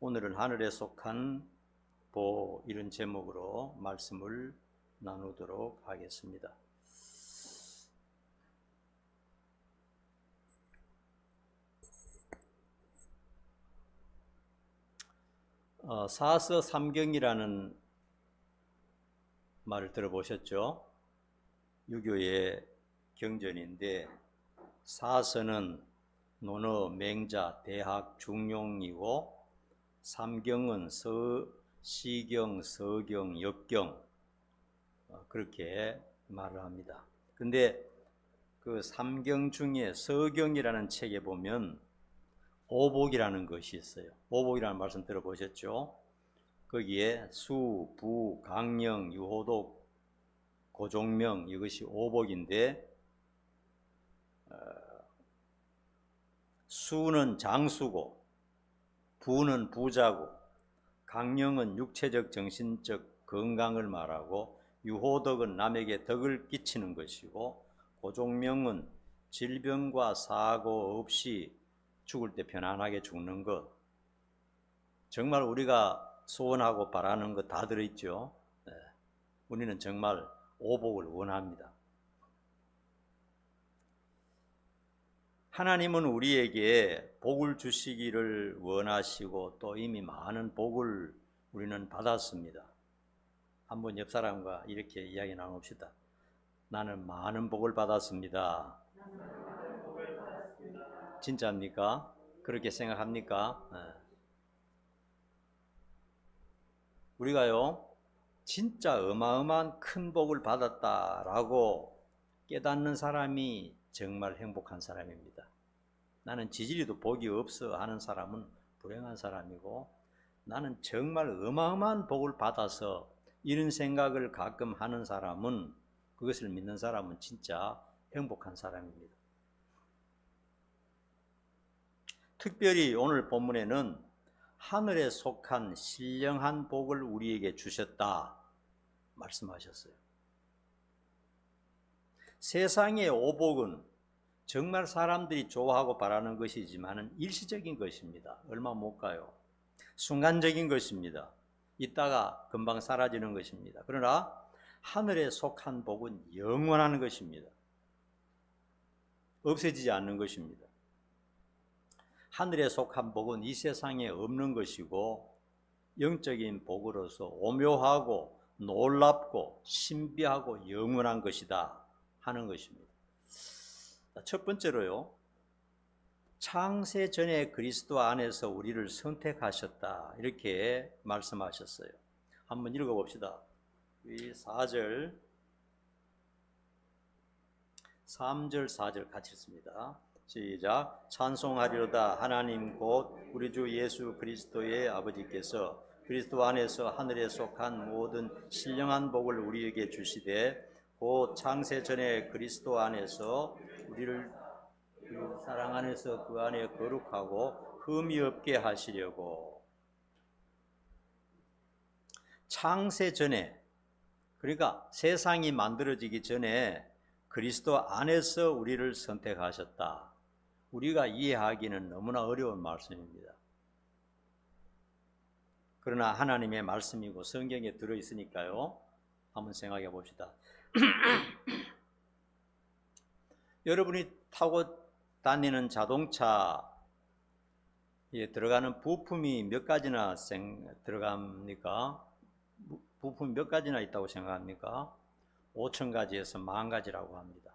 오늘은 하늘에 속한 보 이런 제목으로 말씀을 나누도록 하겠습니다. 사서 삼경이라는 말을 들어보셨죠? 유교의 경전인데 사서는 논어, 맹자, 대학, 중용이고 삼경은 시경, 서경, 역경 그렇게 말을 합니다. 근데 그 삼경 중에 서경이라는 책에 보면 오복이라는 것이 있어요. 오복이라는 말씀 들어보셨죠? 거기에 수, 부, 강령, 유호독, 고종명 이것이 오복인데 수는 장수고 부는 부자고 강령은 육체적 정신적 건강을 말하고 유호덕은 남에게 덕을 끼치는 것이고 고종명은 질병과 사고 없이 죽을 때 편안하게 죽는 것. 정말 우리가 소원하고 바라는 것 다 들어있죠. 네. 우리는 정말 오복을 원합니다. 하나님은 우리에게 복을 주시기를 원하시고 또 이미 많은 복을 우리는 받았습니다. 한번 옆 사람과 이렇게 이야기 나눕시다. 나는 많은 복을 받았습니다. 진짜입니까? 그렇게 생각합니까? 네. 우리가요 진짜 어마어마한 큰 복을 받았다라고 깨닫는 사람이 정말 행복한 사람입니다. 나는 지지리도 복이 없어 하는 사람은 불행한 사람이고, 나는 정말 어마어마한 복을 받아서 이런 생각을 가끔 하는 사람은, 그것을 믿는 사람은 진짜 행복한 사람입니다. 특별히 오늘 본문에는 하늘에 속한 신령한 복을 우리에게 주셨다 말씀하셨어요. 세상의 오복은 정말 사람들이 좋아하고 바라는 것이지만 일시적인 것입니다. 얼마 못 가요. 순간적인 것입니다. 있다가 금방 사라지는 것입니다. 그러나 하늘에 속한 복은 영원한 것입니다. 없어지지 않는 것입니다. 하늘에 속한 복은 이 세상에 없는 것이고 영적인 복으로서 오묘하고 놀랍고 신비하고 영원한 것이다 하는 것입니다. 첫 번째로요, 창세 전에 그리스도 안에서 우리를 선택하셨다 이렇게 말씀하셨어요. 한번 읽어봅시다. 이 4절 3절 4절 같이 읽습니다. 시작. 찬송하리로다 하나님 곧 우리 주 예수 그리스도의 아버지께서 그리스도 안에서 하늘에 속한 모든 신령한 복을 우리에게 주시되 곧 창세 전에 그리스도 안에서 우리를 그 사랑 안에서 그 안에 거룩하고 흠이 없게 하시려고. 창세 전에, 그러니까 세상이 만들어지기 전에 그리스도 안에서 우리를 선택하셨다. 우리가 이해하기는 너무나 어려운 말씀입니다. 그러나 하나님의 말씀이고 성경에 들어있으니까요. 한번 생각해 봅시다. 여러분이 타고 다니는 자동차에 들어가는 부품이 몇 가지나 들어갑니까? 부품이 몇 가지나 있다고 생각합니까? 5,000가지에서 10,000가지라고 합니다.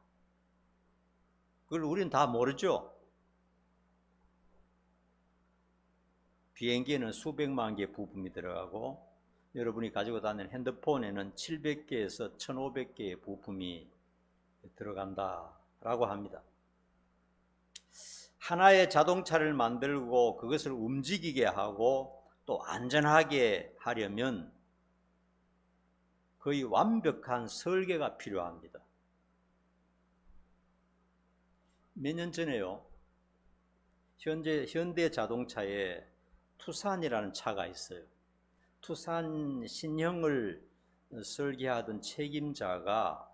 그걸 우리는 다 모르죠? 비행기에는 수백만 개의 부품이 들어가고 여러분이 가지고 다니는 핸드폰에는 700개에서 1,500개의 부품이 들어간다라고 합니다. 하나의 자동차를 만들고 그것을 움직이게 하고 또 안전하게 하려면 거의 완벽한 설계가 필요합니다. 몇 년 전에요, 현대 자동차에 투싼이라는 차가 있어요. 투싼 신형을 설계하던 책임자가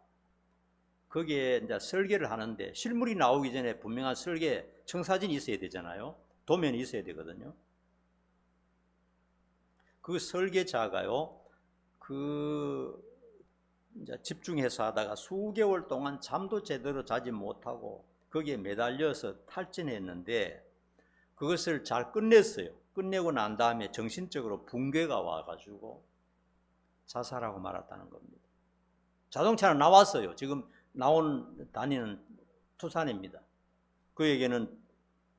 거기에 이제 설계를 하는데 실물이 나오기 전에 분명한 설계 청사진이 있어야 되잖아요. 도면이 있어야 되거든요. 그 설계자가요, 이제 집중해서 하다가 수개월 동안 잠도 제대로 자지 못하고 거기에 매달려서 탈진했는데 그것을 잘 끝냈어요. 끝내고 난 다음에 정신적으로 붕괴가 와가지고 자살하고 말았다는 겁니다. 자동차는 나왔어요. 지금 다니는 투산입니다. 그에게는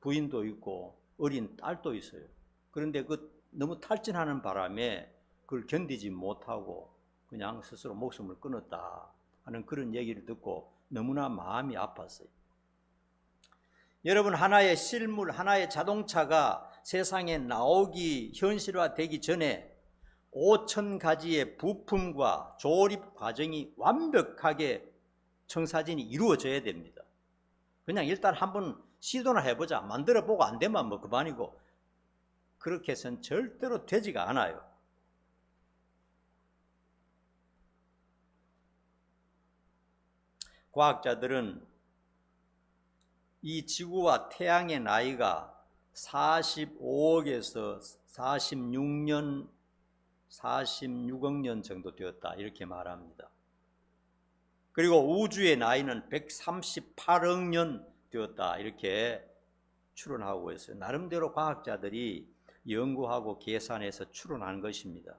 부인도 있고 어린 딸도 있어요. 그런데 너무 탈진하는 바람에 그걸 견디지 못하고 그냥 스스로 목숨을 끊었다 하는 그런 얘기를 듣고 너무나 마음이 아팠어요. 여러분, 하나의 실물, 하나의 자동차가 세상에 나오기 현실화되기 전에 5,000가지의 부품과 조립 과정이 완벽하게 청사진이 이루어져야 됩니다. 그냥 일단 한번 시도나 해보자, 만들어보고 안 되면 뭐 그만이고, 그렇게 해서는 절대로 되지가 않아요. 과학자들은 이 지구와 태양의 나이가 45억에서 46억 년 정도 되었다 이렇게 말합니다. 그리고 우주의 나이는 138억 년 되었다 이렇게 추론하고 있어요. 나름대로 과학자들이 연구하고 계산해서 추론한 것입니다.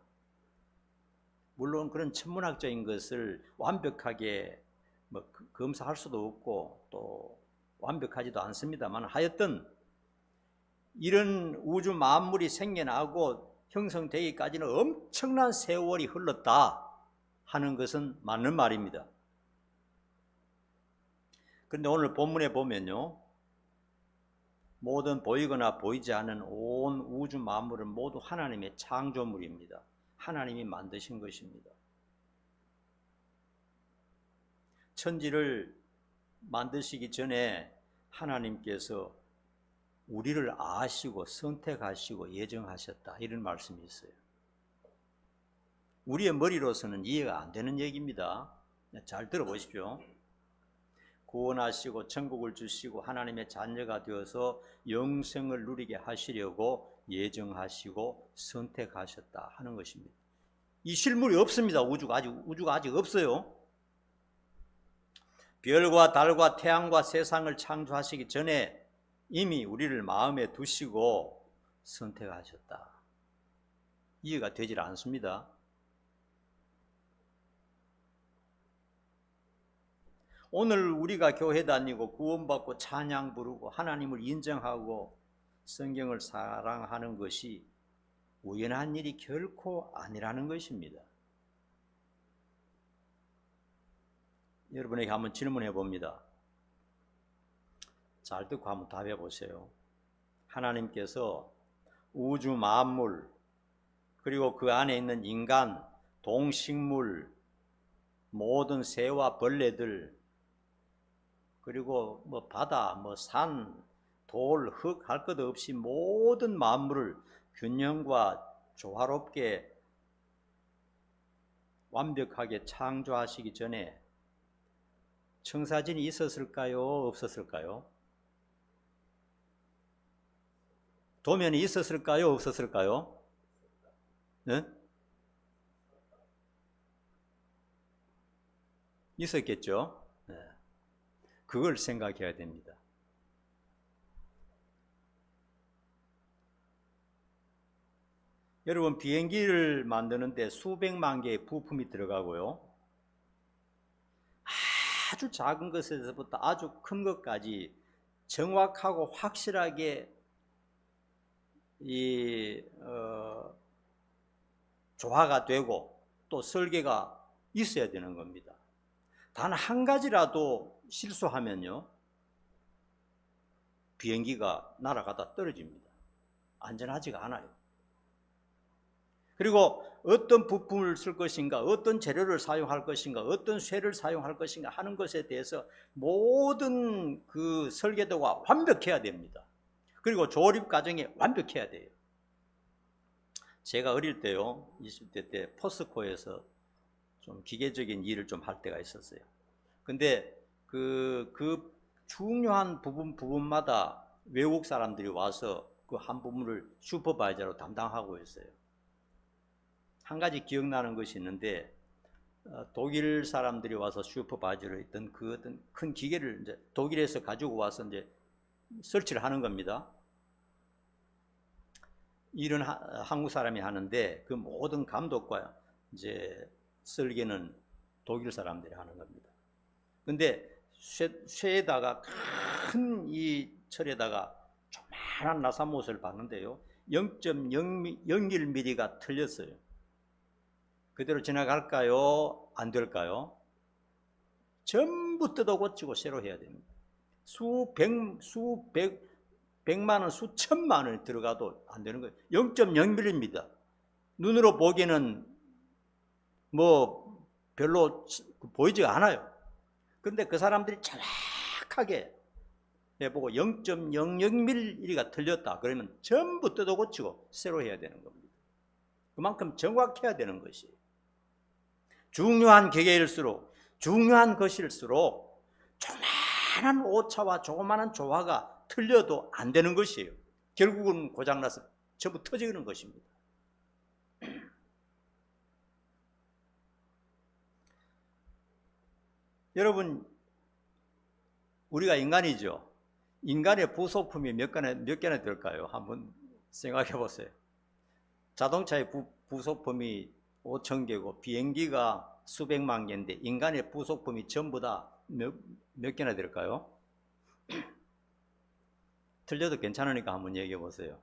물론 그런 천문학적인 것을 완벽하게 검사할 수도 없고 또 완벽하지도 않습니다만, 하여튼 이런 우주 만물이 생겨나고 형성되기까지는 엄청난 세월이 흘렀다 하는 것은 맞는 말입니다. 그런데 오늘 본문에 보면요, 모든 보이거나 보이지 않는 온 우주 만물은 모두 하나님의 창조물입니다. 하나님이 만드신 것입니다. 천지를 만드시기 전에 하나님께서 우리를 아시고 선택하시고 예정하셨다 이런 말씀이 있어요. 우리의 머리로서는 이해가 안 되는 얘기입니다. 잘 들어보십시오. 구원하시고 천국을 주시고 하나님의 자녀가 되어서 영생을 누리게 하시려고 예정하시고 선택하셨다 하는 것입니다. 이 실물이 없습니다. 우주가 아직 없어요. 별과 달과 태양과 세상을 창조하시기 전에 이미 우리를 마음에 두시고 선택하셨다. 이해가 되질 않습니다. 오늘 우리가 교회 다니고 구원받고 찬양 부르고 하나님을 인정하고 성경을 사랑하는 것이 우연한 일이 결코 아니라는 것입니다. 여러분에게 한번 질문해 봅니다. 잘 듣고 한번 답해 보세요. 하나님께서 우주 만물, 그리고 그 안에 있는 인간, 동식물, 모든 새와 벌레들, 그리고 바다, 산, 돌, 흙 할 것 없이 모든 만물을 균형과 조화롭게 완벽하게 창조하시기 전에 청사진이 있었을까요? 없었을까요? 도면이 있었을까요? 없었을까요? 네? 있었겠죠? 네. 그걸 생각해야 됩니다. 여러분, 비행기를 만드는데 수백만 개의 부품이 들어가고요, 아주 작은 것에서부터 아주 큰 것까지 정확하고 확실하게 조화가 되고 또 설계가 있어야 되는 겁니다. 단 한 가지라도 실수하면요, 비행기가 날아가다 떨어집니다. 안전하지가 않아요. 그리고 어떤 부품을 쓸 것인가, 어떤 재료를 사용할 것인가, 어떤 쇠를 사용할 것인가 하는 것에 대해서 모든 그 설계도가 완벽해야 됩니다. 그리고 조립 과정이 완벽해야 돼요. 제가 어릴 때요, 20대 때 포스코에서 좀 기계적인 일을 좀 할 때가 있었어요. 근데 그 중요한 부분마다 외국 사람들이 와서 그 한 부분을 슈퍼바이저로 담당하고 있어요. 한 가지 기억나는 것이 있는데 독일 사람들이 와서 슈퍼바이저로 있던 그 어떤 큰 기계를 이제 독일에서 가지고 와서 이제 설치를 하는 겁니다. 일은 한국 사람이 하는데 그 모든 감독과 이제 설계는 독일 사람들이 하는 겁니다. 근데 쇠에다가 큰 이 철에다가 조그만한 나사못을 박는데요, 0.01mm가 틀렸어요. 그대로 지나갈까요? 안 될까요? 전부 뜯어 고치고 새로 해야 됩니다. 백만 원, 수천만 원이 들어가도 안 되는 거예요. 0.01mm입니다. 눈으로 보기에는 뭐 별로 보이지가 않아요. 그런데 그 사람들이 정확하게 해보고 0.00mm가 틀렸다 그러면 전부 뜯어 고치고 새로 해야 되는 겁니다. 그만큼 정확해야 되는 것이 중요한 기계일수록, 중요한 것일수록 조그마한 오차와 조그마한 조화가 틀려도 안 되는 것이에요. 결국은 고장나서 전부 터지는 것입니다. 여러분, 우리가 인간이죠. 인간의 부속품이 몇 개나 될까요? 한번 생각해 보세요. 자동차의 부속품이 5,000개고 비행기가 수백만 개인데 인간의 부속품이 전부 다 몇 개나 될까요? 틀려도 괜찮으니까 한번 얘기해 보세요.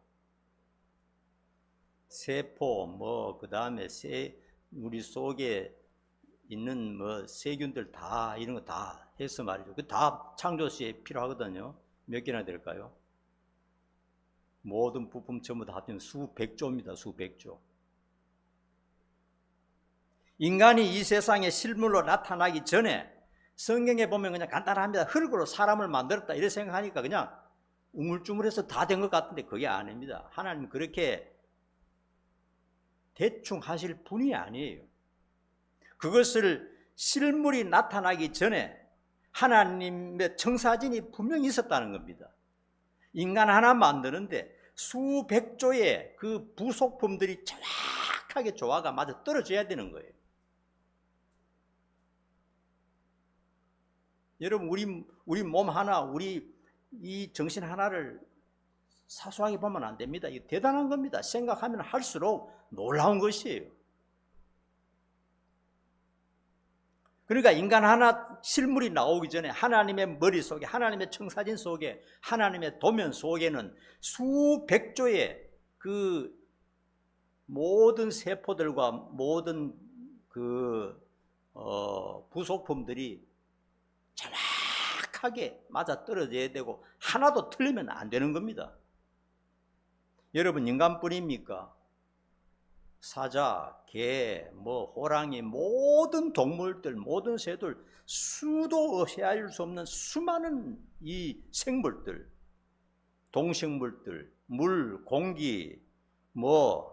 세포, 그 다음에 우리 속에 있는 세균들 다 이런 거 다 해서 말이죠. 그 다 창조 시에 필요하거든요. 몇 개나 될까요? 모든 부품 전부 다 합치면 수백조입니다. 수백조. 인간이 이 세상에 실물로 나타나기 전에 성경에 보면 그냥 간단합니다. 흙으로 사람을 만들었다 이렇게 생각하니까 그냥 우물쭈물해서 다 된 것 같은데 그게 아닙니다. 하나님은 그렇게 대충 하실 분이 아니에요. 그것을 실물이 나타나기 전에 하나님의 청사진이 분명히 있었다는 겁니다. 인간 하나 만드는데 수백조의 그 부속품들이 정확하게 조화가 맞아 떨어져야 되는 거예요. 여러분, 우리 몸 하나, 우리 이 정신 하나를 사소하게 보면 안 됩니다. 이거 대단한 겁니다. 생각하면 할수록 놀라운 것이에요. 그러니까 인간 하나 실물이 나오기 전에 하나님의 머릿속에, 하나님의 청사진 속에, 하나님의 도면 속에는 수백조의 그 모든 세포들과 모든 그 부속품들이 정확하게 맞아 떨어져야 되고 하나도 틀리면 안 되는 겁니다. 여러분, 인간뿐입니까? 사자, 개, 호랑이, 모든 동물들, 모든 새들, 수도 헤아릴 수 없는 수많은 이 생물들, 동식물들, 물, 공기,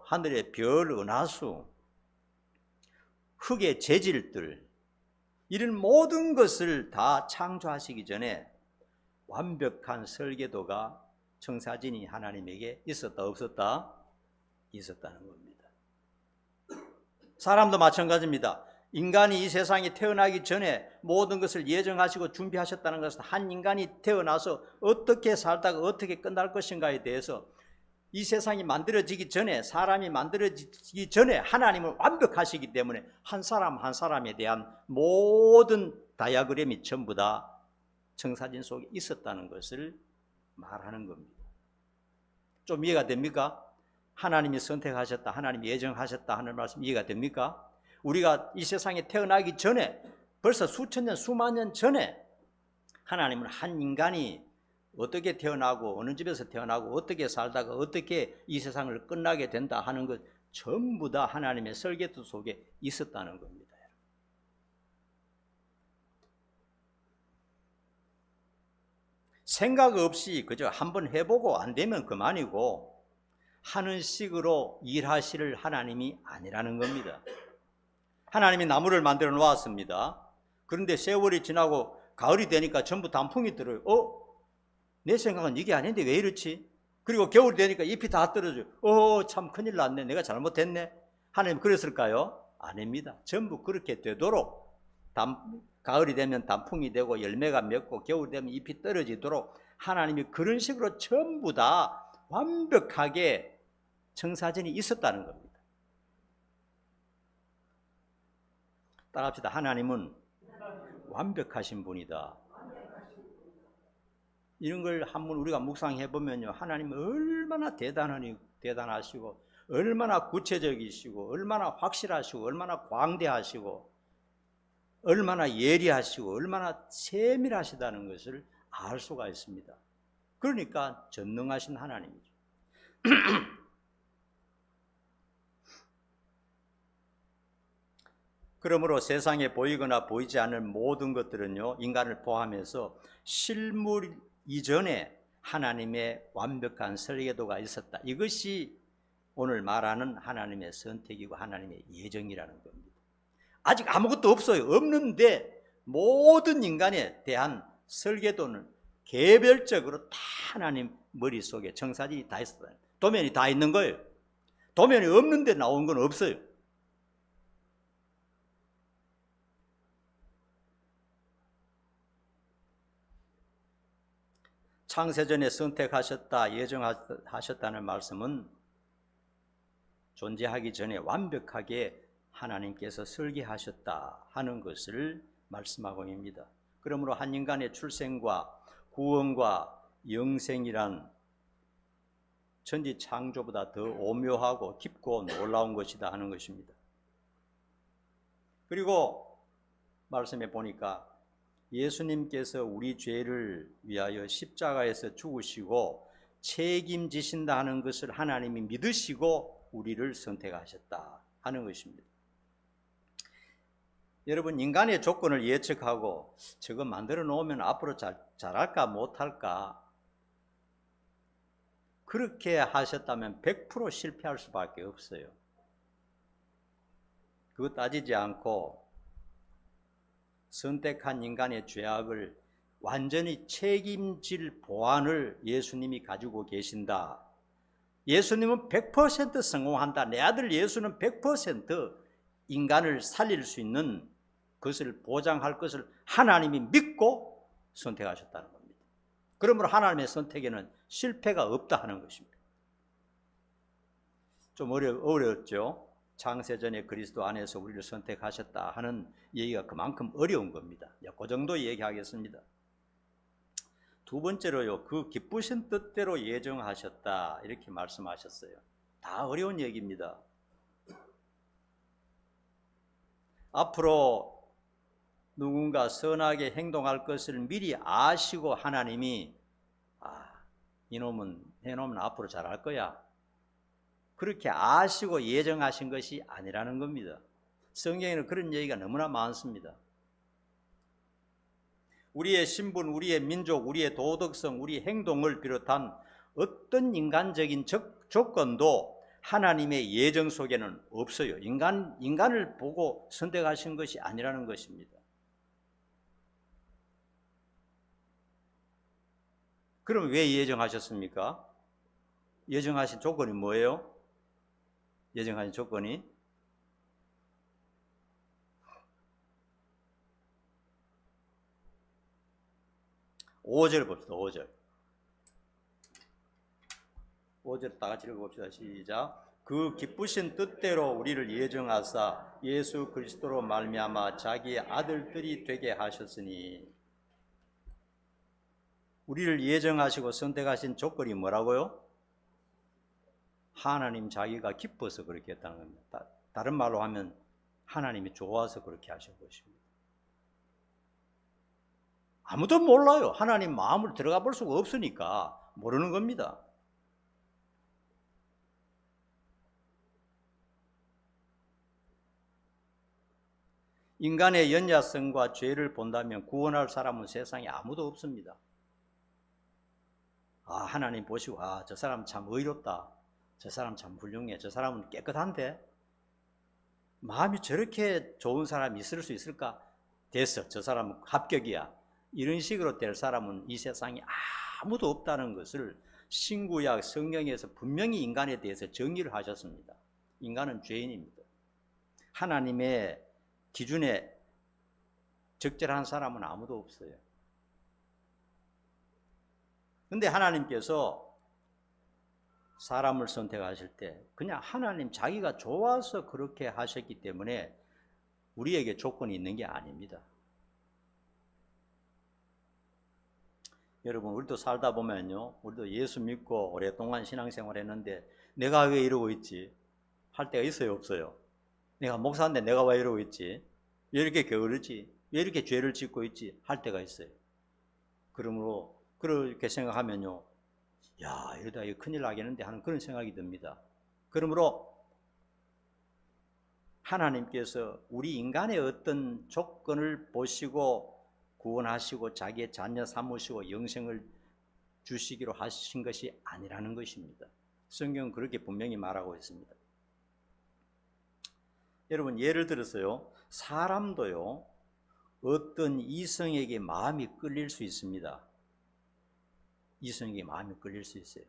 하늘의 별, 은하수, 흙의 재질들, 이런 모든 것을 다 창조하시기 전에 완벽한 설계도가 청사진이 하나님에게 있었다, 없었다? 있었다는 겁니다. 사람도 마찬가지입니다. 인간이 이 세상에 태어나기 전에 모든 것을 예정하시고 준비하셨다는 것은 한 인간이 태어나서 어떻게 살다가 어떻게 끝날 것인가에 대해서 이 세상이 만들어지기 전에, 사람이 만들어지기 전에 하나님은 완벽하시기 때문에 한 사람 한 사람에 대한 모든 다이아그램이 전부 다 청사진 속에 있었다는 것을 말하는 겁니다. 좀 이해가 됩니까? 하나님이 선택하셨다, 하나님이 예정하셨다 하는 말씀 이해가 됩니까? 우리가 이 세상에 태어나기 전에, 벌써 수천 년, 수만 년 전에 하나님은 한 인간이 어떻게 태어나고 어느 집에서 태어나고 어떻게 살다가 어떻게 이 세상을 끝나게 된다 하는 것 전부 다 하나님의 설계도 속에 있었다는 겁니다. 생각 없이 그저 한번 해보고 안 되면 그만이고 하는 식으로 일하실 하나님이 아니라는 겁니다. 하나님이 나무를 만들어 놓았습니다. 그런데 세월이 지나고 가을이 되니까 전부 단풍이 들어요. 내 생각은 이게 아닌데 왜 이렇지? 그리고 겨울이 되니까 잎이 다 떨어져요. 참 큰일 났네. 내가 잘못했네. 하나님 그랬을까요? 아닙니다. 전부 그렇게 되도록 가을이 되면 단풍이 되고 열매가 맺고 겨울 되면 잎이 떨어지도록 하나님이 그런 식으로 전부 다 완벽하게 청사진이 있었다는 겁니다. 따라합시다. 하나님은 완벽하신 분이다. 이런 걸 한번 우리가 묵상해 보면요, 하나님은 얼마나 대단하시고 얼마나 구체적이시고 얼마나 확실하시고 얼마나 광대하시고 얼마나 예리하시고 얼마나 세밀하시다는 것을 알 수가 있습니다. 그러니까 전능하신 하나님이죠. 그러므로 세상에 보이거나 보이지 않는 모든 것들은요, 인간을 포함해서 실물 이전에 하나님의 완벽한 설계도가 있었다. 이것이 오늘 말하는 하나님의 선택이고 하나님의 예정이라는 겁니다. 아직 아무것도 없어요. 없는데 모든 인간에 대한 설계도는 개별적으로 다 하나님 머릿속에 청사진이 다 있었다. 도면이 다 있는 거예요. 도면이 없는데 나온 건 없어요. 창세전에 선택하셨다, 예정하셨다는 말씀은 존재하기 전에 완벽하게 하나님께서 설계하셨다 하는 것을 말씀하고 있습니다. 그러므로 한 인간의 출생과 구원과 영생이란 천지 창조보다 더 오묘하고 깊고 놀라운 것이다 하는 것입니다. 그리고 말씀해 보니까 예수님께서 우리 죄를 위하여 십자가에서 죽으시고 책임지신다 하는 것을 하나님이 믿으시고 우리를 선택하셨다 하는 것입니다. 여러분, 인간의 조건을 예측하고 저거 만들어 놓으면 앞으로 잘할까 못할까 그렇게 하셨다면 100% 실패할 수밖에 없어요. 그거 따지지 않고 선택한 인간의 죄악을 완전히 책임질 보안을 예수님이 가지고 계신다. 예수님은 100% 성공한다. 내 아들 예수는 100% 인간을 살릴 수 있는 것을 보장할 것을 하나님이 믿고 선택하셨다는 겁니다. 그러므로 하나님의 선택에는 실패가 없다 하는 것입니다. 좀 어려웠죠? 창세전에 그리스도 안에서 우리를 선택하셨다 하는 얘기가 그만큼 어려운 겁니다. 그 정도 얘기하겠습니다. 두 번째로요, 그 기쁘신 뜻대로 예정하셨다 이렇게 말씀하셨어요. 다 어려운 얘기입니다. 앞으로 누군가 선하게 행동할 것을 미리 아시고 하나님이 이놈은 해놓으면 앞으로 잘할 거야 그렇게 아시고 예정하신 것이 아니라는 겁니다. 성경에는 그런 얘기가 너무나 많습니다. 우리의 신분, 우리의 민족, 우리의 도덕성, 우리의 행동을 비롯한 어떤 인간적인 조건도 하나님의 예정 속에는 없어요. 인간을 보고 선택하신 것이 아니라는 것입니다. 그럼 왜 예정하셨습니까? 예정하신 조건이 뭐예요? 예정하신 조건이 5절 봅시다. 5절 다 같이 읽어봅시다. 시작. 그 기쁘신 뜻대로 우리를 예정하사 예수 그리스도로 말미암아 자기의 아들들이 되게 하셨으니. 우리를 예정하시고 선택하신 조건이 뭐라고요? 하나님 자기가 기뻐서 그렇게 했다는 겁니다. 다른 말로 하면 하나님이 좋아서 그렇게 하신 것입니다. 아무도 몰라요. 하나님 마음을 들어가 볼 수가 없으니까 모르는 겁니다. 인간의 연약성과 죄를 본다면 구원할 사람은 세상에 아무도 없습니다. 하나님 보시고 저 사람 참 의롭다. 저 사람 참 훌륭해. 저 사람은 깨끗한데 마음이 저렇게 좋은 사람이 있을 수 있을까? 됐어. 저 사람은 합격이야. 이런 식으로 될 사람은 이 세상에 아무도 없다는 것을 신구약 성경에서 분명히 인간에 대해서 정의를 하셨습니다. 인간은 죄인입니다. 하나님의 기준에 적절한 사람은 아무도 없어요. 근데 하나님께서 사람을 선택하실 때 그냥 하나님 자기가 좋아서 그렇게 하셨기 때문에 우리에게 조건이 있는 게 아닙니다. 여러분, 우리도 살다 보면요, 우리도 예수 믿고 오랫동안 신앙생활 했는데 내가 왜 이러고 있지? 할 때가 있어요, 없어요? 내가 목사인데 내가 왜 이러고 있지? 왜 이렇게 게으르지? 왜 이렇게 죄를 짓고 있지? 할 때가 있어요. 그러므로 그렇게 생각하면요, 야, 이러다 이거 큰일 나겠는데 하는 그런 생각이 듭니다. 그러므로 하나님께서 우리 인간의 어떤 조건을 보시고 구원하시고 자기의 자녀 삼으시고 영생을 주시기로 하신 것이 아니라는 것입니다. 성경은 그렇게 분명히 말하고 있습니다. 여러분, 예를 들어서요, 사람도요, 어떤 이성에게 마음이 끌릴 수 있습니다. 이성에게 마음이 끌릴 수 있어요.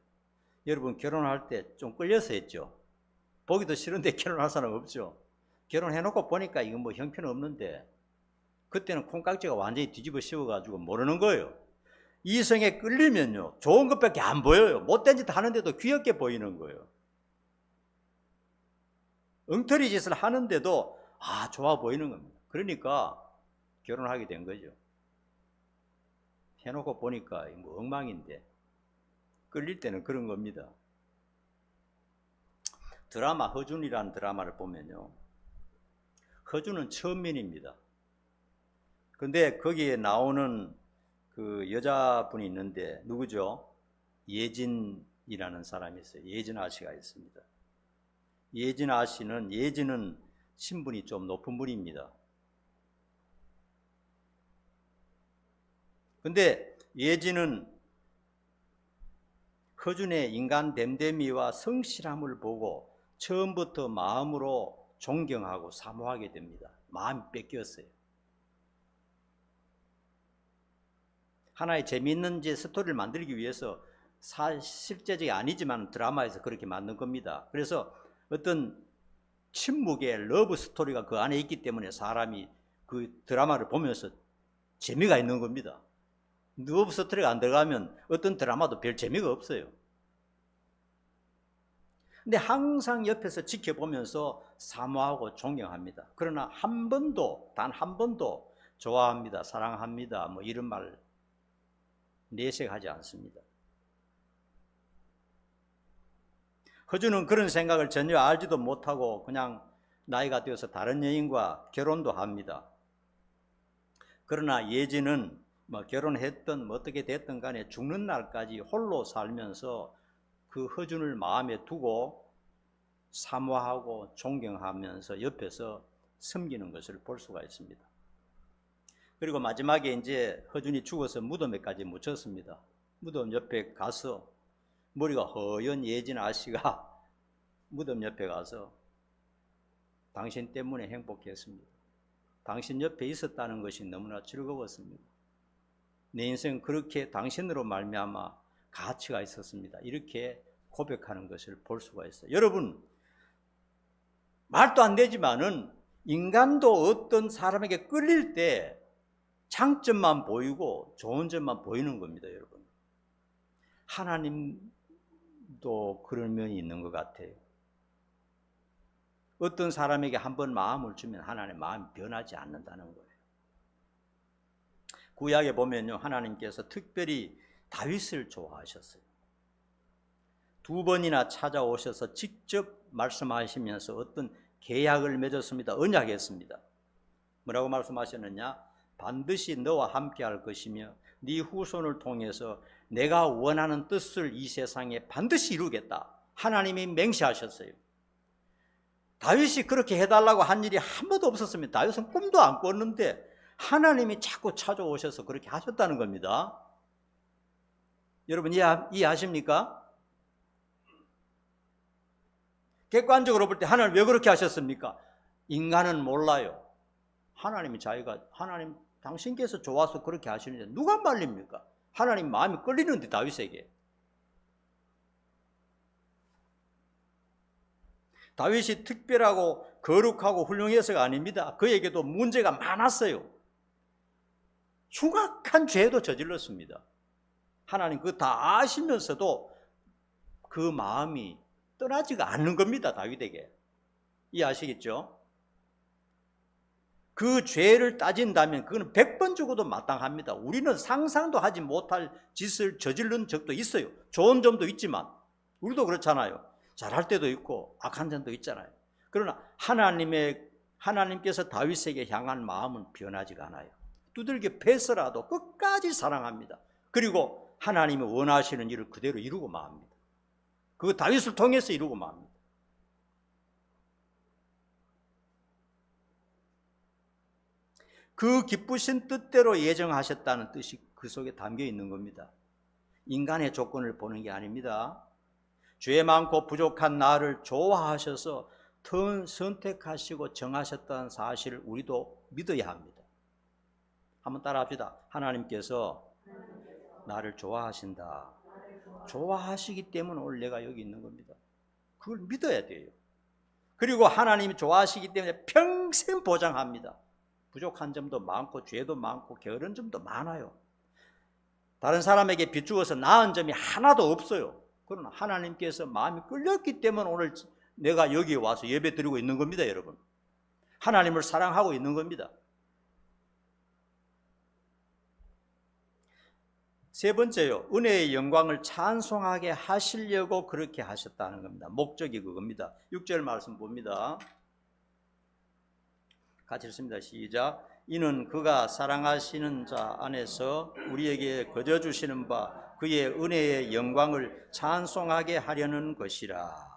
여러분, 결혼할 때 좀 끌려서 했죠? 보기도 싫은데 결혼할 사람 없죠? 결혼해놓고 보니까 이건 뭐 형편없는데 그때는 콩깍지가 완전히 뒤집어 씌워가지고 모르는 거예요. 이성에 끌리면요, 좋은 것밖에 안 보여요. 못된 짓 하는데도 귀엽게 보이는 거예요. 엉터리 짓을 하는데도 좋아 보이는 겁니다. 그러니까 결혼하게 된 거죠. 해놓고 보니까 뭐 엉망인데 끌릴 때는 그런 겁니다. 드라마 허준이라는 드라마를 보면요, 허준은 천민입니다. 근데 거기에 나오는 그 여자분이 있는데 누구죠? 예진이라는 사람이 있어요. 예진 아씨가 있습니다. 예진 아씨는, 예진은 신분이 좀 높은 분입니다. 근데 예진은 허준의 인간 됨됨이와 성실함을 보고 처음부터 마음으로 존경하고 사모하게 됩니다. 마음이 뺏겼어요. 하나의 재미있는 스토리를 만들기 위해서 실제적이 아니지만 드라마에서 그렇게 만든 겁니다. 그래서 어떤 침묵의 러브 스토리가 그 안에 있기 때문에 사람이 그 드라마를 보면서 재미가 있는 겁니다. 러브 스토리가 안 들어가면 어떤 드라마도 별 재미가 없어요. 근데 항상 옆에서 지켜보면서 사모하고 존경합니다. 그러나 한 번도, 단 한 번도 좋아합니다, 사랑합니다, 뭐 이런 말 내색하지 않습니다. 허준은 그런 생각을 전혀 알지도 못하고 그냥 나이가 되어서 다른 여인과 결혼도 합니다. 그러나 예진은 뭐 결혼했든 뭐 어떻게 됐든 간에 죽는 날까지 홀로 살면서 그 허준을 마음에 두고 사모하고 존경하면서 옆에서 섬기는 것을 볼 수가 있습니다. 그리고 마지막에 이제 허준이 죽어서 무덤에까지 묻혔습니다. 무덤 옆에 가서 머리가 허연 예진 아씨가 무덤 옆에 가서 당신 때문에 행복했습니다. 당신 옆에 있었다는 것이 너무나 즐거웠습니다. 내 인생 그렇게 당신으로 말미암아 가치가 있었습니다. 이렇게 고백하는 것을 볼 수가 있어요. 여러분, 말도 안 되지만은 인간도 어떤 사람에게 끌릴 때 장점만 보이고 좋은 점만 보이는 겁니다, 여러분. 하나님도 그런 면이 있는 것 같아요. 어떤 사람에게 한번 마음을 주면 하나님의 마음이 변하지 않는다는 거예요. 구약에 보면요, 하나님께서 특별히 다윗을 좋아하셨어요. 2번이나 찾아오셔서 직접 말씀하시면서 어떤 계약을 맺었습니다. 언약했습니다. 뭐라고 말씀하셨느냐? 반드시 너와 함께 할 것이며 네 후손을 통해서 내가 원하는 뜻을 이 세상에 반드시 이루겠다. 하나님이 맹세하셨어요. 다윗이 그렇게 해달라고 한 일이 한 번도 없었습니다. 다윗은 꿈도 안 꿨는데 하나님이 자꾸 찾아오셔서 그렇게 하셨다는 겁니다. 여러분 이해하십니까? 객관적으로 볼 때 하나님 왜 그렇게 하셨습니까? 인간은 몰라요. 하나님이 하나님 당신께서 좋아서 그렇게 하시는데 누가 말립니까? 하나님 마음이 끌리는데 다윗에게. 다윗이 특별하고 거룩하고 훌륭해서가 아닙니다. 그에게도 문제가 많았어요. 흉악한 죄도 저질렀습니다. 하나님 그거 다 아시면서도 그 마음이 떠나지가 않는 겁니다. 다윗에게. 이해하시겠죠? 그 죄를 따진다면 그건 100번 죽어도 마땅합니다. 우리는 상상도 하지 못할 짓을 저지른 적도 있어요. 좋은 점도 있지만 우리도 그렇잖아요. 잘할 때도 있고 악한 점도 있잖아요. 그러나 하나님께서 다윗에게 향한 마음은 변하지가 않아요. 두들겨 패서라도 끝까지 사랑합니다. 그리고 하나님이 원하시는 일을 그대로 이루고 맙니다. 그 다윗을 통해서 이루고 맙니다. 그 기쁘신 뜻대로 예정하셨다는 뜻이 그 속에 담겨 있는 겁니다. 인간의 조건을 보는 게 아닙니다. 죄 많고 부족한 나를 좋아하셔서 선택하시고 정하셨다는 사실을 우리도 믿어야 합니다. 한번 따라합시다. 하나님께서 나를 좋아하신다. 좋아하시기 때문에 오늘 내가 여기 있는 겁니다. 그걸 믿어야 돼요. 그리고 하나님이 좋아하시기 때문에 평생 보장합니다. 부족한 점도 많고 죄도 많고 게으른 점도 많아요. 다른 사람에게 비추어서 나은 점이 하나도 없어요. 그러나 하나님께서 마음이 끌렸기 때문에 오늘 내가 여기에 와서 예배 드리고 있는 겁니다. 여러분, 하나님을 사랑하고 있는 겁니다. 세 번째요, 은혜의 영광을 찬송하게 하시려고 그렇게 하셨다는 겁니다. 목적이 그겁니다. 6절 말씀 봅니다. 같이 읽습니다. 시작. 이는 그가 사랑하시는 자 안에서 우리에게 거저 주시는 바 그의 은혜의 영광을 찬송하게 하려는 것이라.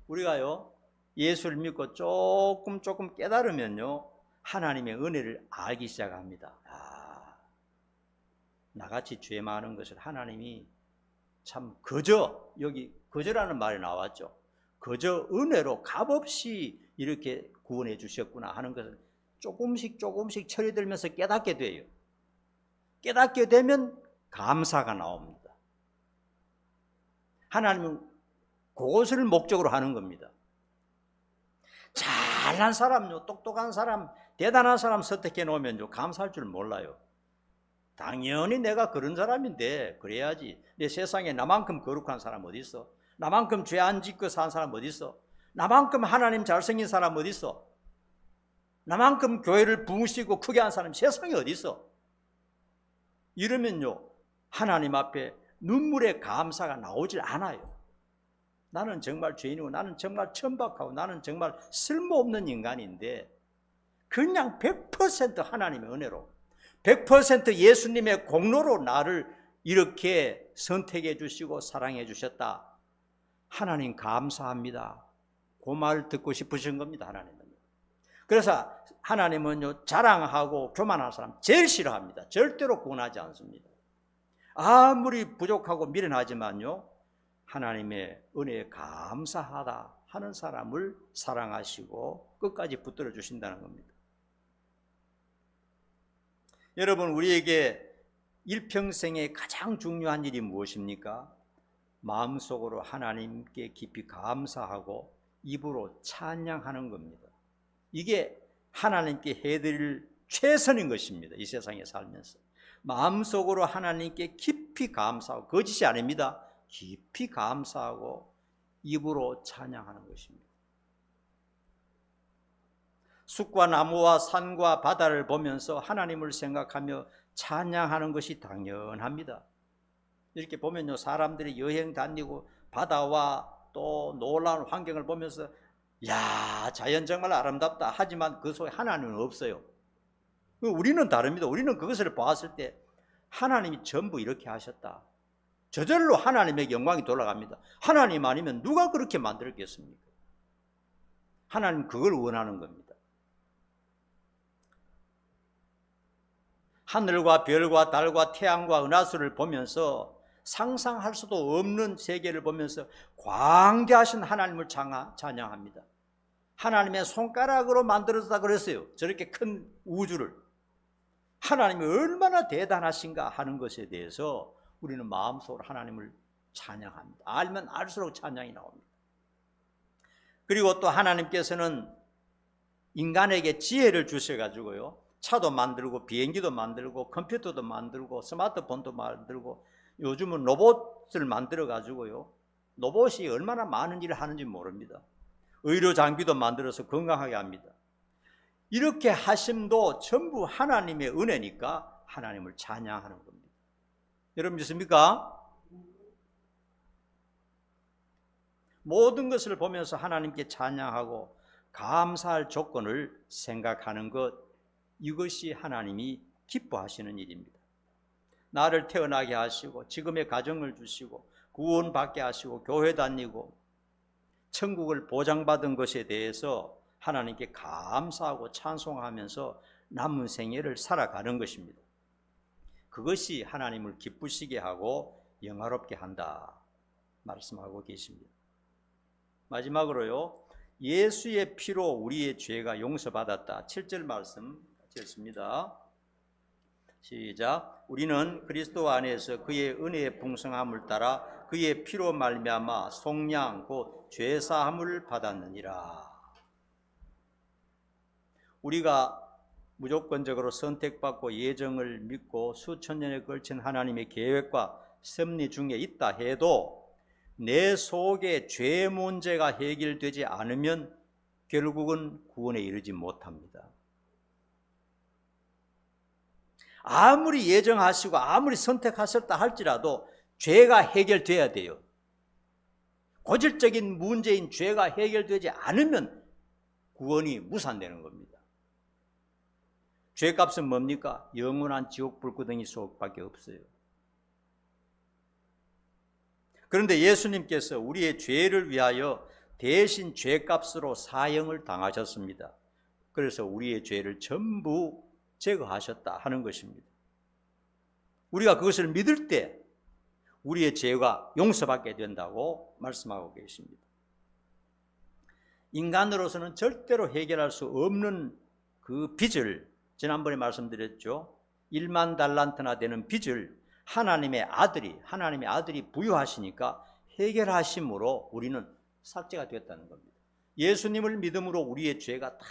우리가요, 예수를 믿고 조금 깨달으면요, 하나님의 은혜를 알기 시작합니다. 나같이 죄 많은 것을 하나님이 참 거저, 여기 거저라는 말이 나왔죠. 거저 은혜로 값없이 이렇게 구원해 주셨구나 하는 것을 조금씩 처리들면서 깨닫게 돼요. 깨닫게 되면 감사가 나옵니다. 하나님은 그것을 목적으로 하는 겁니다. 잘난 사람요, 똑똑한 사람, 대단한 사람 선택해 놓으면요, 감사할 줄 몰라요. 당연히 내가 그런 사람인데 그래야지. 내 세상에 나만큼 거룩한 사람 어디 있어? 나만큼 죄 안 짓고 산 사람 어디 있어? 나만큼 하나님 잘생긴 사람 어디 있어? 나만큼 교회를 부으시고 크게 한 사람 세상에 어디 있어? 이러면요, 하나님 앞에 눈물의 감사가 나오질 않아요. 나는 정말 죄인이고 나는 정말 천박하고 나는 정말 쓸모없는 인간인데 그냥 100% 하나님의 은혜로 100% 예수님의 공로로 나를 이렇게 선택해 주시고 사랑해 주셨다. 하나님 감사합니다. 그 말 듣고 싶으신 겁니다. 하나님은. 그래서 하나님은요, 자랑하고 교만한 사람 제일 싫어합니다. 절대로 구원하지 않습니다. 아무리 부족하고 미련하지만요, 하나님의 은혜에 감사하다 하는 사람을 사랑하시고 끝까지 붙들어 주신다는 겁니다. 여러분, 우리에게 일평생에 가장 중요한 일이 무엇입니까? 마음속으로 하나님께 깊이 감사하고 입으로 찬양하는 겁니다. 이게 하나님께 해드릴 최선인 것입니다. 이 세상에 살면서 마음속으로 하나님께 깊이 감사하고, 거짓이 아닙니다. 깊이 감사하고 입으로 찬양하는 것입니다. 숲과 나무와 산과 바다를 보면서 하나님을 생각하며 찬양하는 것이 당연합니다. 이렇게 보면요, 사람들이 여행 다니고 바다와 또 놀라운 환경을 보면서 야, 자연 정말 아름답다 하지만 그 속에 하나님은 없어요. 우리는 다릅니다. 우리는 그것을 봤을 때 하나님이 전부 이렇게 하셨다, 저절로 하나님에게 영광이 돌아갑니다. 하나님 아니면 누가 그렇게 만들었겠습니까? 하나님 그걸 원하는 겁니다. 하늘과 별과 달과 태양과 은하수를 보면서 상상할 수도 없는 세계를 보면서 광대하신 하나님을 찬양합니다. 하나님의 손가락으로 만들었다 그랬어요. 저렇게 큰 우주를. 하나님이 얼마나 대단하신가 하는 것에 대해서 우리는 마음속으로 하나님을 찬양합니다. 알면 알수록 찬양이 나옵니다. 그리고 또 하나님께서는 인간에게 지혜를 주셔가지고요, 차도 만들고 비행기도 만들고 컴퓨터도 만들고 스마트폰도 만들고 요즘은 로봇을 만들어 가지고요, 로봇이 얼마나 많은 일을 하는지 모릅니다. 의료 장비도 만들어서 건강하게 합니다. 이렇게 하심도 전부 하나님의 은혜니까 하나님을 찬양하는 겁니다. 여러분 믿습니까? 모든 것을 보면서 하나님께 찬양하고 감사할 조건을 생각하는 것, 이것이 하나님이 기뻐하시는 일입니다. 나를 태어나게 하시고 지금의 가정을 주시고 구원받게 하시고 교회 다니고 천국을 보장받은 것에 대해서 하나님께 감사하고 찬송하면서 남은 생애를 살아가는 것입니다. 그것이 하나님을 기쁘시게 하고 영화롭게 한다 말씀하고 계십니다. 마지막으로요, 예수의 피로 우리의 죄가 용서받았다. 7절 말씀 읽습니다. 시작. 우리는 그리스도 안에서 그의 은혜의 풍성함을 따라 그의 피로 말미암아 속량 곧 죄사함을 받았느니라. 우리가 무조건적으로 선택받고 예정을 믿고 수천 년에 걸친 하나님의 계획과 섭리 중에 있다 해도 내 속에 죄 문제가 해결되지 않으면 결국은 구원에 이르지 못합니다. 아무리 예정하시고 아무리 선택하셨다 할지라도 죄가 해결돼야 돼요. 고질적인 문제인 죄가 해결되지 않으면 구원이 무산되는 겁니다. 죄값은 뭡니까? 영원한 지옥 불구덩이 속밖에 없어요. 그런데 예수님께서 우리의 죄를 위하여 대신 죄값으로 사형을 당하셨습니다. 그래서 우리의 죄를 전부 제거하셨다 하는 것입니다. 우리가 그것을 믿을 때 우리의 죄가 용서받게 된다고 말씀하고 계십니다. 인간으로서는 절대로 해결할 수 없는 그 빚을, 지난번에 말씀드렸죠, 1만 달란트나 되는 빚을 하나님의 아들이 부여하시니까 해결하심으로 우리는 삭제가 됐다는 겁니다. 예수님을 믿음으로 우리의 죄가 다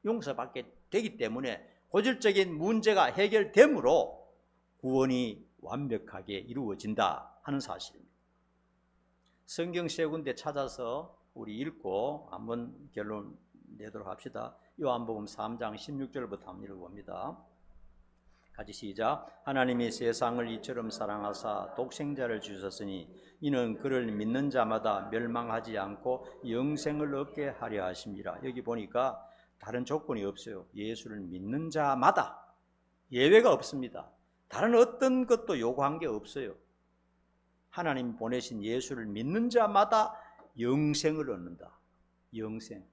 용서받게 되기 때문에 고질적인 문제가 해결되므로 구원이 완벽하게 이루어진다 하는 사실입니다. 성경 세 군데 찾아서 우리 읽고 한번 결론 내도록 합시다. 요한복음 3장 16절부터 한번 읽어봅니다. 같이 시작. 하나님이 세상을 이처럼 사랑하사 독생자를 주셨으니 이는 그를 믿는 자마다 멸망하지 않고 영생을 얻게 하려 하심이라. 여기 보니까 다른 조건이 없어요. 예수를 믿는 자마다, 예외가 없습니다. 다른 어떤 것도 요구한 게 없어요. 하나님 보내신 예수를 믿는 자마다 영생을 얻는다. 영생.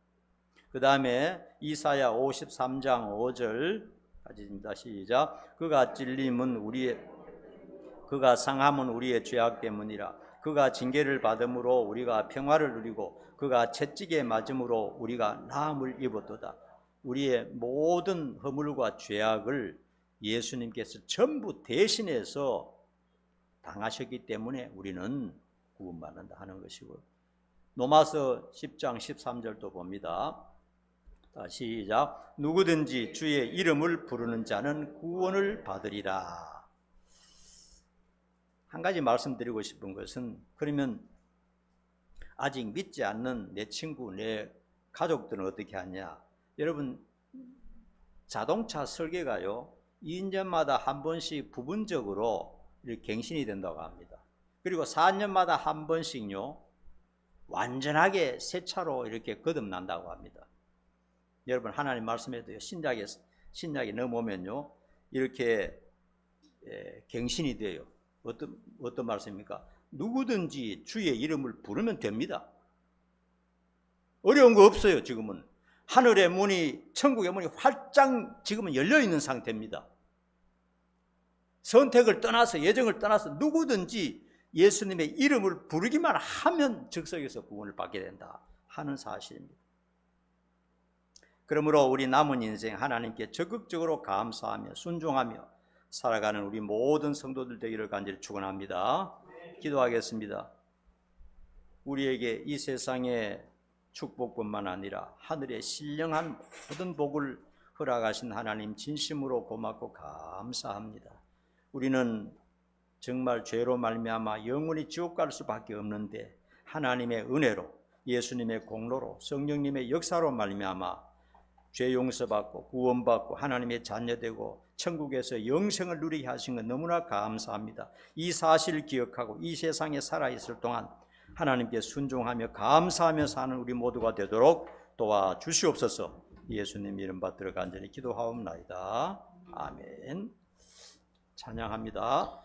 그 다음에 이사야 53장 5절 가지입니다. 시작. 그가 상함은 우리의 죄악 때문이라. 그가 징계를 받음으로 우리가 평화를 누리고 그가 채찍에 맞음으로 우리가 나음을 입었도다. 우리의 모든 허물과 죄악을 예수님께서 전부 대신해서 당하셨기 때문에 우리는 구원받는다 하는 것이고, 로마서 10장 13절도 봅니다. 시작. 누구든지 주의 이름을 부르는 자는 구원을 받으리라. 한 가지 말씀드리고 싶은 것은, 그러면 아직 믿지 않는 내 친구, 내 가족들은 어떻게 하냐? 여러분, 자동차 설계가요 2년마다 한 번씩 부분적으로 이렇게 갱신이 된다고 합니다. 그리고 4년마다 한 번씩요 완전하게 새 차로 이렇게 거듭난다고 합니다. 여러분, 하나님 말씀에도요, 신약에 넘어오면요 이렇게 갱신이 돼요. 어떤 말씀입니까? 누구든지 주의 이름을 부르면 됩니다. 어려운 거 없어요. 지금은 하늘의 문이, 천국의 문이 활짝 지금은 열려 있는 상태입니다. 선택을 떠나서, 예정을 떠나서 누구든지 예수님의 이름을 부르기만 하면 즉석에서 구원을 받게 된다 하는 사실입니다. 그러므로 우리 남은 인생 하나님께 적극적으로 감사하며 순종하며 살아가는 우리 모든 성도들 되기를 간절히 축원합니다. 기도하겠습니다. 우리에게 이 세상에 축복뿐만 아니라 하늘의 신령한 모든 복을 허락하신 하나님 진심으로 고맙고 감사합니다. 우리는 정말 죄로 말미암아 영원히 지옥 갈 수밖에 없는데 하나님의 은혜로 예수님의 공로로 성령님의 역사로 말미암아 죄 용서받고 구원받고 하나님의 자녀되고 천국에서 영생을 누리게 하신 것 너무나 감사합니다. 이 사실을 기억하고 이 세상에 살아있을 동안 하나님께 순종하며 감사하며 사는 우리 모두가 되도록 도와주시옵소서. 예수님 이름 받들어 간절히 기도하옵나이다. 아멘. 찬양합니다.